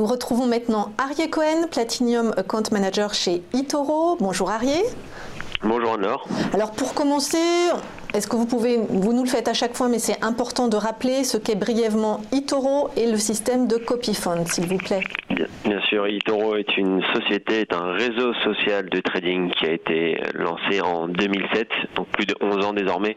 Nous retrouvons maintenant Arié Cohen, Platinum Account Manager chez eToro. Bonjour Arié. Bonjour Anne-Laure. Alors pour commencer, est-ce que vous nous le faites à chaque fois, mais c'est important de rappeler ce qu'est brièvement eToro et le système de Copifund, s'il vous plaît. Bien sûr, eToro est une société, est un réseau social de trading qui a été lancé en 2007, donc plus de 11 ans désormais,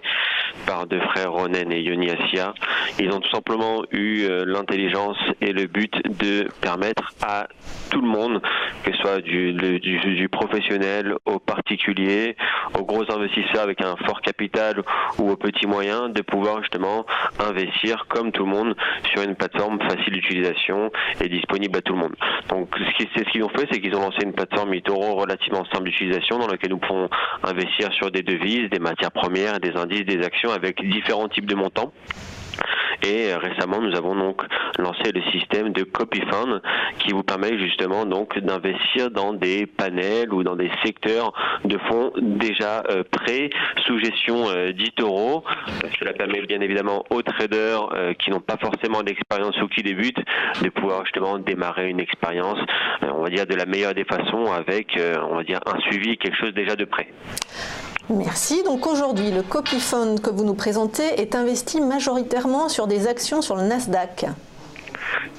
par deux frères Ronen et Yoni Assia. Ils ont tout simplement eu l'intelligence et le but de permettre à tout le monde, que ce soit du professionnel au particulier, aux gros investisseurs avec un fort capital ou aux petits moyens, de pouvoir justement investir comme tout le monde sur une plateforme facile d'utilisation et disponible à tout le monde. Donc ce qu'ils ont fait, c'est qu'ils ont lancé une plateforme eToro relativement simple d'utilisation dans laquelle nous pouvons investir sur des devises, des matières premières, des indices, des actions avec différents types de montants. Et récemment, nous avons donc lancé le système de Copifund qui vous permet justement donc d'investir dans des panels ou dans des secteurs de fonds déjà prêts sous gestion d'eToro. Cela permet bien évidemment aux traders qui n'ont pas forcément d'expérience ou qui débutent de pouvoir justement démarrer une expérience, on va dire de la meilleure des façons avec, on va dire, un suivi, quelque chose déjà de prêt. Merci. Donc aujourd'hui, le Copifund que vous nous présentez est investi majoritairement sur des actions sur le Nasdaq.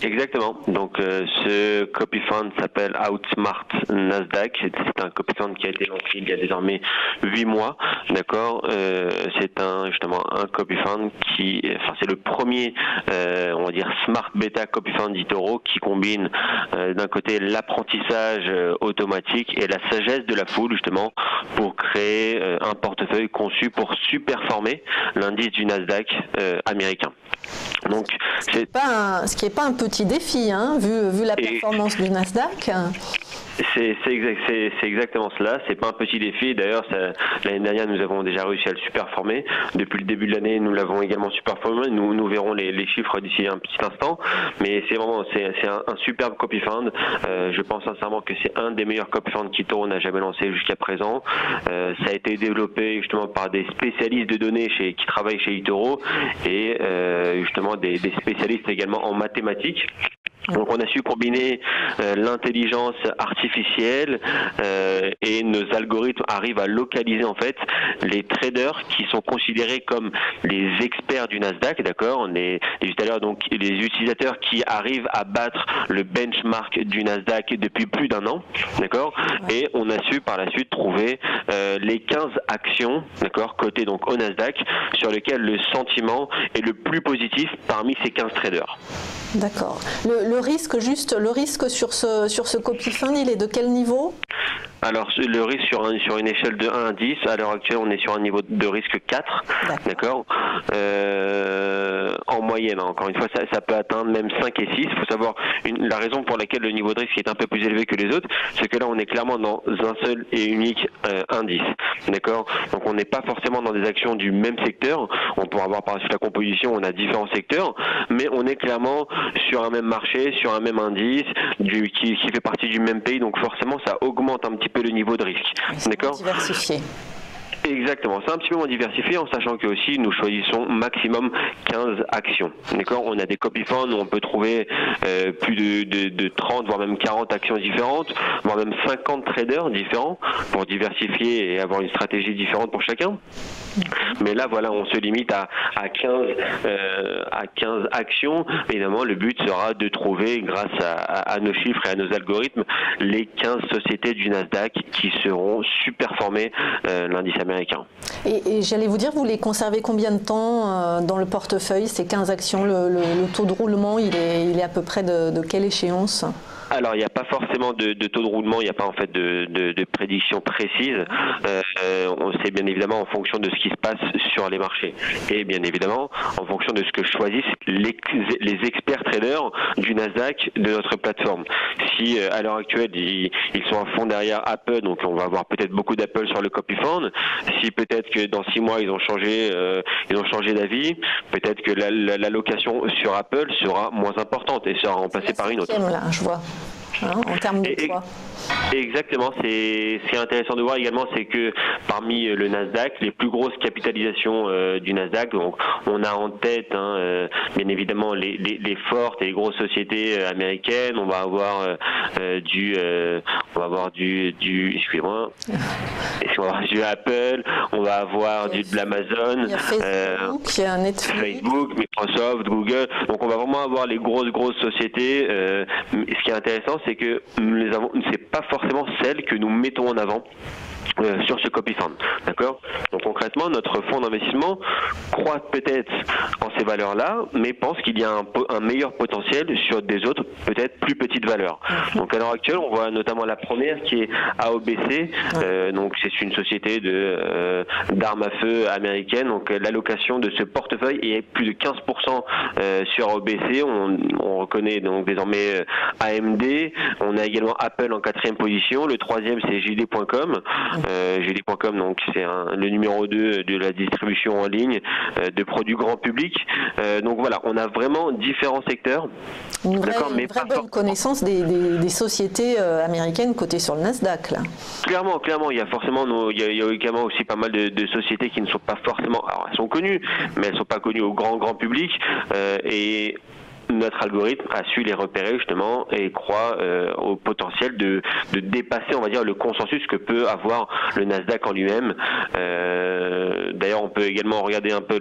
Exactement. Donc ce Copifund s'appelle Outsmart Nasdaq. C'est un Copifund qui a été lancé il y a désormais 8 mois. D'accord. C'est justement un Copifund c'est le premier, on va dire Smart Beta Copifund d'eToro qui combine d'un côté l'apprentissage automatique et la sagesse de la foule justement pour créer un portefeuille conçu pour surperformer l'indice du Nasdaq américain. Donc, ce qui n'est pas un petit défi, hein, vu la performance du Nasdaq. C'est exactement cela, c'est pas un petit défi. D'ailleurs, l'année dernière, nous avons déjà réussi à le superformer. Depuis le début de l'année, nous l'avons également superformé. Nous verrons les chiffres d'ici un petit instant. Mais c'est un superbe Copifund. Je pense sincèrement que c'est un des meilleurs Copifund qu'eToro n'a jamais lancé jusqu'à présent. Ça a été développé justement par des spécialistes de données qui travaillent chez eToro et justement des spécialistes également en mathématiques. Donc on a su combiner l'intelligence artificielle et nos algorithmes arrivent à localiser en fait les traders qui sont considérés comme les experts du Nasdaq, d'accord, les utilisateurs qui arrivent à battre le benchmark du Nasdaq depuis plus d'un an, d'accord, et on a su par la suite trouver les 15 actions, d'accord, cotées donc au Nasdaq sur lesquelles le sentiment est le plus positif parmi ces 15 traders. D'accord. Le risque sur ce Copifund, il est de quel niveau ? Alors le risque sur une échelle de 1 à 10, à l'heure actuelle on est sur un niveau de risque 4, d'accord, en moyenne, encore une fois ça peut atteindre même 5 et 6, il faut savoir la raison pour laquelle le niveau de risque est un peu plus élevé que les autres, c'est que là on est clairement dans un seul et unique indice, d'accord, donc on n'est pas forcément dans des actions du même secteur, on pourra voir par la suite la composition, on a différents secteurs, mais on est clairement sur un même marché, sur un même indice, qui fait partie du même pays, donc forcément ça augmente un petit peu le niveau de risque. D'accord ? Diversifié. Exactement, c'est un petit peu moins diversifié en sachant que aussi nous choisissons maximum 15 actions. D'accord, on a des Copifund où on peut trouver plus de 30 voire même 40 actions différentes, voire même 50 traders différents pour diversifier et avoir une stratégie différente pour chacun. Mais là voilà, on se limite à 15 actions. Évidemment, le but sera de trouver grâce à nos chiffres et à nos algorithmes les 15 sociétés du Nasdaq qui seront superformées l'indice américain. Et j'allais vous dire, vous les conservez combien de temps dans le portefeuille, ces 15 actions, le taux de roulement, il est à peu près de quelle échéance ? Alors, il n'y a pas forcément de taux de roulement, il n'y a pas en fait de prédiction précise. On sait bien évidemment en fonction de ce qui se passe sur les marchés. Et bien évidemment, en fonction de ce que choisissent les experts traders du Nasdaq de notre plateforme. Si à l'heure actuelle, ils sont à fond derrière Apple, donc on va avoir peut-être beaucoup d'Apple sur le Copifund. Si peut-être que dans 6 mois, ils ont changé d'avis, peut-être que l'allocation sur Apple sera moins importante et sera remplacée par une autre. Là, je vois. en termes de poids. Exactement. Ce qui est intéressant de voir également, c'est que parmi le Nasdaq, les plus grosses capitalisations du Nasdaq, donc on a en tête bien évidemment les fortes et les grosses sociétés américaines. On va avoir excusez-moi, du Apple, on va avoir de l'Amazon, il y a Facebook, il y a Netflix, Facebook, Microsoft, Google. Donc on va vraiment avoir les grosses sociétés. Ce qui est intéressant, c'est que c'est pas forcément celles que nous mettons en avant sur ce copy fund, d'accord. Donc concrètement, notre fonds d'investissement croit peut-être en ces valeurs-là, mais pense qu'il y a un meilleur potentiel sur des autres, peut-être plus petites valeurs. Donc à l'heure actuelle, on voit notamment la première qui est AOBC. Donc c'est une société d'armes à feu américaine. Donc l'allocation de ce portefeuille est plus de 15% sur AOBC. On reconnaît donc désormais AMD. On a également Apple en 4e position. Le 3e c'est JD.com. JD.com, donc c'est le numéro 2 de la distribution en ligne de produits grand public. Donc voilà, on a vraiment différents secteurs. Une vraie bonne connaissance des sociétés américaines cotées sur le Nasdaq, là. Clairement, il y a forcément il y a également aussi pas mal de sociétés qui ne sont pas forcément, alors elles sont connues, mais elles ne sont pas connues au grand public, et notre algorithme a su les repérer justement et croit au potentiel de dépasser, on va dire, le consensus que peut avoir le Nasdaq en lui-même. D'ailleurs, on peut également regarder un peu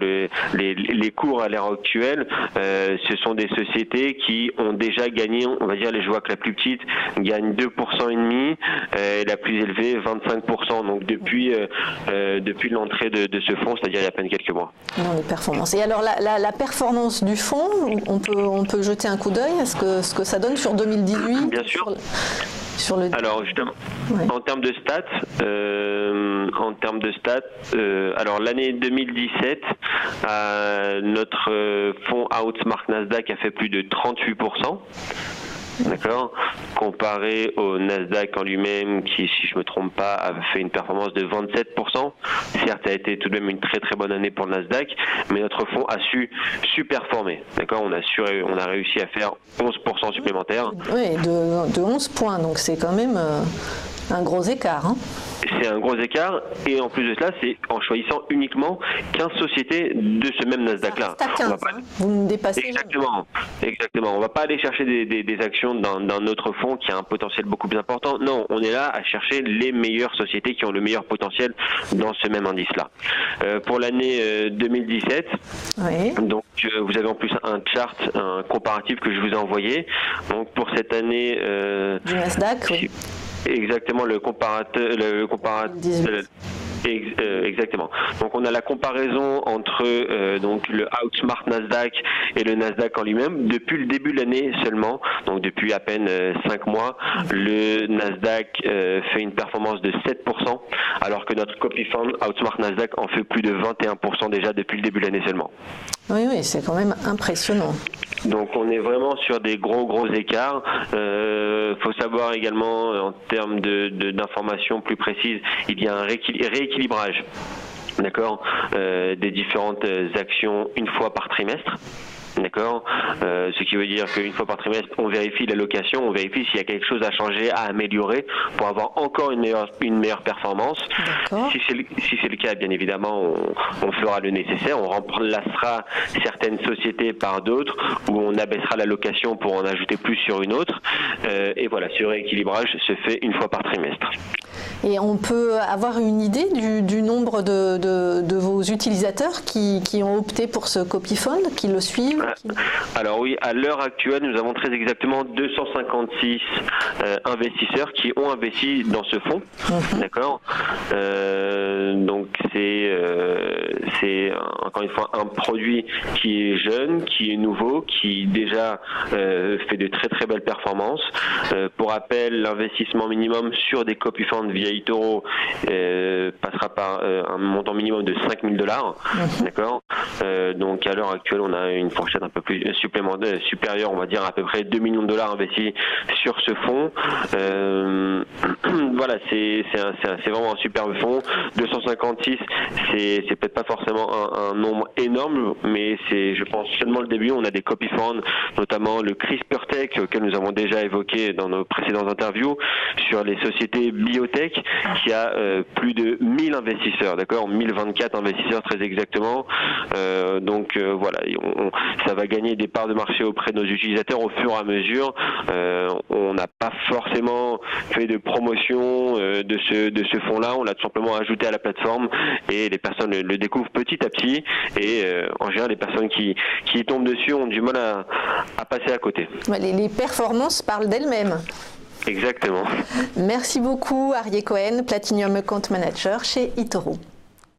les cours à l'heure actuelle. Ce sont des sociétés qui ont déjà gagné, on va dire, je vois que la plus petite gagne 2% et demi, et la plus élevée 25%. Donc depuis l'entrée de ce fonds, c'est-à-dire il y a à peine quelques mois. Dans les performances. Et alors la performance du fonds, on peut jeter un coup d'œil à ce que ça donne sur 2018. Bien sûr. Alors justement, en termes de stats, alors l'année 2017, notre fonds Outsmart Nasdaq a fait plus de 38%. D'accord, comparé au Nasdaq en lui-même qui, si je me trompe pas, a fait une performance de 27%. Certes, ça a été tout de même une très très bonne année pour le Nasdaq, mais notre fonds a su performer. D'accord, on a réussi à faire 11% supplémentaire. Oui, de 11 points, donc c'est quand même un gros écart. Hein. C'est un gros écart, et en plus de cela, c'est en choisissant uniquement 15 sociétés de ce même Nasdaq-là. Vous ne dépassez Exactement. On ne va pas aller chercher des actions dans notre fonds qui a un potentiel beaucoup plus important. Non, on est là à chercher les meilleures sociétés qui ont le meilleur potentiel dans ce même indice-là. Pour l'année 2017, donc vous avez en plus un chart, un comparatif que je vous ai envoyé. Donc pour cette année du Nasdaq, oui. Exactement, le comparateur. Exactement. Donc on a la comparaison entre donc le Outsmart Nasdaq et le Nasdaq en lui-même depuis le début de l'année seulement. Donc depuis à peine 5 mois, le Nasdaq fait une performance de 7%, alors que notre copy fund Outsmart Nasdaq en fait plus de 21% déjà depuis le début de l'année seulement. Oui, c'est quand même impressionnant. Donc on est vraiment sur des gros écarts. Faut savoir également, en termes d'informations plus précises, il y a un rééquilibrage, d'accord, des différentes actions une fois par trimestre. D'accord, ce qui veut dire qu'une fois par trimestre, on vérifie l'allocation, on vérifie s'il y a quelque chose à changer, à améliorer pour avoir encore une meilleure performance. Si c'est le cas, bien évidemment, on fera le nécessaire, on remplacera certaines sociétés par d'autres, ou on abaissera l'allocation pour en ajouter plus sur une autre. Et voilà, ce rééquilibrage se fait une fois par trimestre. Et on peut avoir une idée du nombre de vos utilisateurs qui ont opté pour ce copy fund, qui le suivent? Alors oui, à l'heure actuelle, nous avons très exactement 256 investisseurs qui ont investi dans ce fonds. D'accord. Donc c'est encore une fois un produit qui est jeune, qui est nouveau, qui déjà fait de très belles performances. Pour rappel, l'investissement minimum sur des copy funds via eToro passera par un montant minimum de $5 000. D'accord. Donc à l'heure actuelle, on a une fourchette peut-être un peu plus supplémentaire, supérieur, on va dire à peu près 2 millions de dollars investis sur ce fonds. Voilà, c'est vraiment un superbe fonds. 256, c'est peut-être pas forcément un nombre énorme, mais c'est, je pense, seulement le début. On a des copy funds, notamment le CRISPR-Tech, que nous avons déjà évoqué dans nos précédentes interviews, sur les sociétés biotech, qui a plus de 1000 investisseurs, d'accord, 1024 investisseurs très exactement. Donc voilà, ça va gagner des parts de marché auprès de nos utilisateurs au fur et à mesure. On n'a pas forcément fait de promotion de ce fonds-là, on l'a tout simplement ajouté à la plateforme et les personnes le découvrent petit à petit et en général les personnes qui tombent dessus ont du mal à passer à côté. Les performances parlent d'elles-mêmes. Exactement. Merci beaucoup Aryeh Cohen, Platinum Account Manager chez eToro.